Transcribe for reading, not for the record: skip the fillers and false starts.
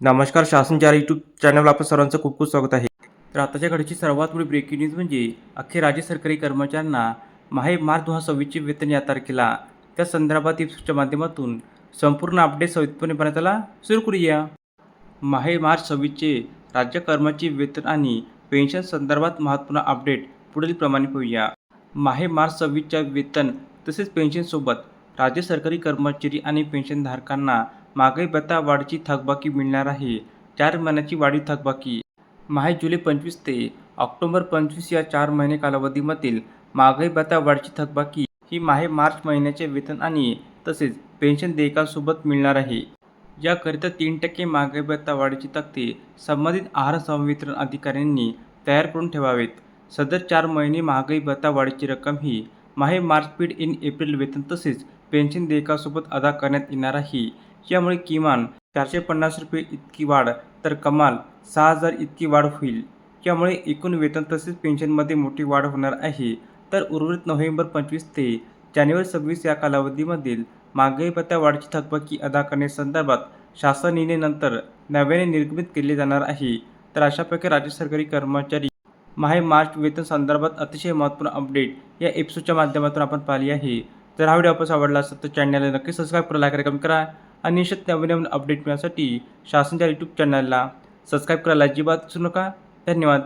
नमस्कार. शासन 4 यूट्यूब चॅनलवर आपलं सर्वांचं खूप खूप स्वागत आहे. तर आताच्या घडीची सर्वात मोठी ब्रेकिंग न्यूज म्हणजे अखेर राज्य सरकारी कर्मचाऱ्यांना मार्च 2026ची वेतन या तारखेला त्या संदर्भात च्या माध्यमातून संपूर्ण अपडेट सविस्तरपणे पाहण्याला सुरू करूया. मार्च 26चे राज्य कर्मचारी वेतन आणि पेन्शन संदर्भात महत्त्वपूर्ण अपडेट पुढील प्रमाणे पाहूया. मार्च 26च्या वेतन तसेच पेन्शनसोबत राज्य सरकारी कर्मचारी आणि पेन्शनधारकांना महागाई भत्ता वाढीची थकबाकी मिळणार आहे. 4 महिन्याची वाढीव थकबाकी. जुलै 25 ते ऑक्टोबर 25 या 4 महिने कालावधीमधील महागाई भत्ता वाढीची थकबाकी ही मार्च महिन्याचे वेतन आणि तसेच पेन्शन देयकासोबत मिळणार आहे. याकरिता 3% महागाई भत्ता वाढीची तक्ते संबंधित आहार संवितरण अधिकाऱ्यांनी तयार करून ठेवावेत. सदर 4 महिने महागाई भत्ता वाढीची रक्कम ही मार्च पेड इन एप्रिल वेतन तसेच पेन्शन देयकासोबत अदा करण्यात येणार आहे. यामुळे किमान ₹450 इतकी वाढ तर कमाल 6,000 इतकी वाढ होईल. यामुळे एकूण वेतन तसेच पेन्शनमध्ये मोठी वाढ होणार आहे. तर उर्वरित नोव्हेंबर 25 ते जानेवारी 26 या कालावधीमधील महागाई भत्ता वाढीची थकबाकी अदा करण्यासंदर्भात शासन निर्णयानंतर नव्याने निर्गमित केले जाणार आहे. तर अशा प्रकारे राज्य सरकारी कर्मचारी मार्च वेतन संदर्भात अतिशय महत्त्वपूर्ण अपडेट या एपिसोडच्या माध्यमातून आपण पाहिली आहे. जर हा व्हिडिओ आपल्याला आवडला असेल तर चॅनलला नक्की सबस्क्राईब करा, लाईक करा, कमेंट करा आणि निश्चित नवीन अपडेट मिळण्यासाठी शासनच्या यूट्यूब चॅनलला सबस्क्राईब करायला अजिबात विसरू नका. धन्यवाद.